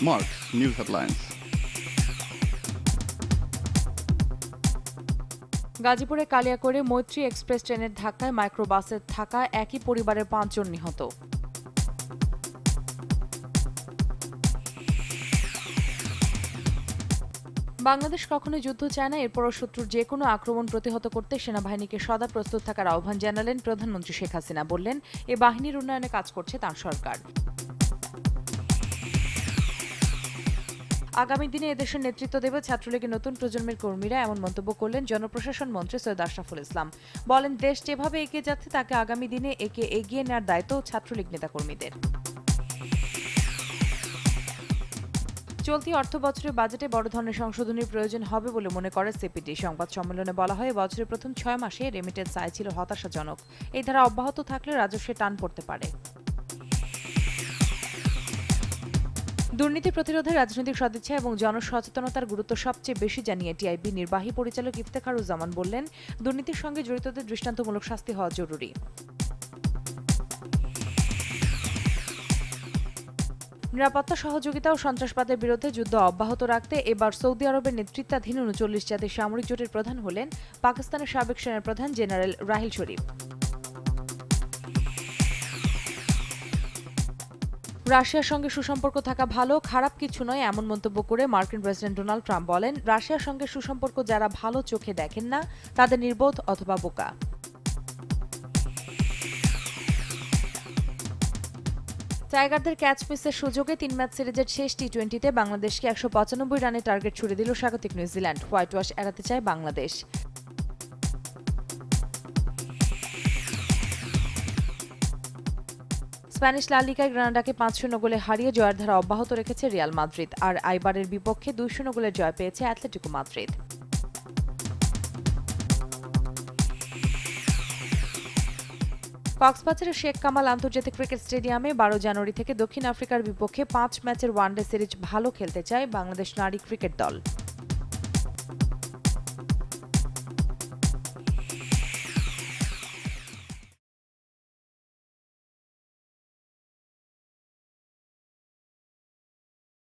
Marks News Headlines. গাজীপুরে কালিয়াকৈরে মৈত্রী express ট্রেনের ধাক্কায় মাইক্রোবাসে থাকা একই পরিবারের ৫ জন নিহত। বাংলাদেশ কখনোই যুদ্ধ চায় না, এরপরও শত্রুর যে কোনো আক্রমণ প্রতিহত করতে সেনাবাহিনীকে সদা প্রস্তুত থাকার আহ্বান জানালেন প্রধানমন্ত্রী শেখ হাসিনা। বললেন, এ বাহিনীর উন্নয়নে কাজ করছে তাঁর সরকার। আগামী দিনে এদেশের নেতৃত্ব দেবে ছাত্রলীগের নতুন প্রজন্মের কর্মীরা, এমন মন্তব্য করলেন জনপ্রশাসন মন্ত্রী সৈয়দ আশরাফুল ইসলাম। বলেন, দেশ যেভাবে এগিয়ে যাচ্ছে তাকে আগামী দিনে এগিয়ে নেওয়ার দায়িত্ব ছাত্রলীগ নেতাকর্মীদের। চলতি অর্থবছরে বাজেটে বড় ধরনের সংশোধনীর প্রয়োজন হবে বলে মনে করে সিপিডি। সংবাদ সম্মেলনে বলা হয়, বছরের প্রথম ৬ মাসে রেমিটেন্স আয় ছিল হতাশাজনক। এই ধারা অব্যাহত থাকলে রাজস্বে টান পড়তে পারে। দুর্নীতি প্রতিরোধে রাজনৈতিক সদিচ্ছা এবং জনসচেতনতার গুরুত্ব সবচেয়ে বেশি জানিয়ে টিআইবি নির্বাহী পরিচালক ইফতেখারুজ্জামান বললেন, দুর্নীতির সঙ্গে জড়িতদের দৃষ্টান্তমূলক শাস্তি হওয়া জরুরি। নিরাপত্তা সহযোগিতা ও সন্ত্রাসবাদের বিরুদ্ধে যুদ্ধ অব্যাহত রাখতে এবার সৌদি আরবের নেতৃত্বাধীন ৩৯ জাতির সামরিক জোটের প্রধান হলেন পাকিস্তানের সাবেক সেনাপ্রধান জেনারেল রাহিল শরীফ। রাশিয়ার সঙ্গে সুসম্পর্ক থাকা ভালো, খারাপ কিছু নয়, এমন মন্তব্য করে মার্কিন প্রেসিডেন্ট ডোনাল্ড ট্রাম্প বলেন, রাশিয়ার সঙ্গে সুসম্পর্ক যারা ভালো চোখে দেখেন না তাদের নির্বোধ অথবা বোকা। টাইগারদের ক্যাচ মিসের সুযোগে ৩ ম্যাচ সিরিজের শেষ টি-20তে বাংলাদেশকে ১৯৫ রানে টার্গেট ছুড়ে দিল স্বাগতিক নিউজিল্যান্ড। হোয়াইট ওয়াশ এড়াতে চায় বাংলাদেশ। স্প্যানিশ লা লিগায় গ্রানাডাকে ৫-০ গোলে হারিয়ে জয়ের ধারা অব্যাহত রেখেছে রিয়াল মাদ্রিদ, আর আইবারের বিপক্ষে ২-০ গোলের জয় পেয়েছে অ্যাটলেটিকো মাদ্রিদ। কক্সবাজারের শেখ কামাল আন্তর্জাতিক ক্রিকেট স্টেডিয়ামে ১২ জানুয়ারি থেকে দক্ষিণ আফ্রিকার বিপক্ষে ৫ ম্যাচের ওয়ানডে সিরিজ ভালো খেলতে চায় বাংলাদেশ নারী ক্রিকেট দল।